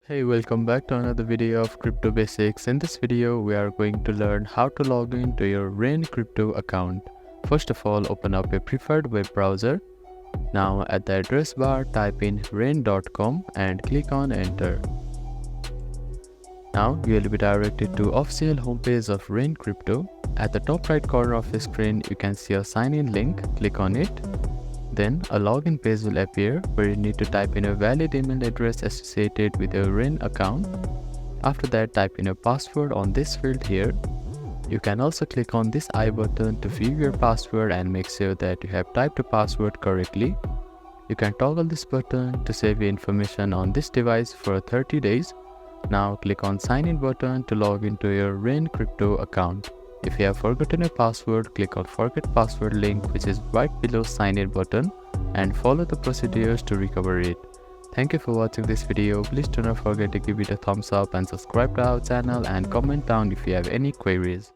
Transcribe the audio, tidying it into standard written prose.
Hey, welcome back to another video of Crypto Basics. In this video, we are going to learn how to log in to your Rain crypto account. First of all, open up a preferred web browser. Now at the address bar, type in rain.com and click on enter. Now you will be directed to official homepage of Rain Crypto. At the top right corner of the screen, you can see a sign in link. Click on it. Then a login page will appear where you need to type in a valid email address associated with your Rain account. After that, type in a password on this field here. You can also click on this I button to view your password and make sure that you have typed the password correctly. You can toggle this button to save your information on this device for 30 days. Now click on sign in button to log into your Rain crypto account. If you have forgotten your password, click on forget password link which is right below sign in button and follow the procedures to recover it. Thank you for watching this video. Please do not forget to give it a thumbs up and subscribe to our channel and comment down if you have any queries.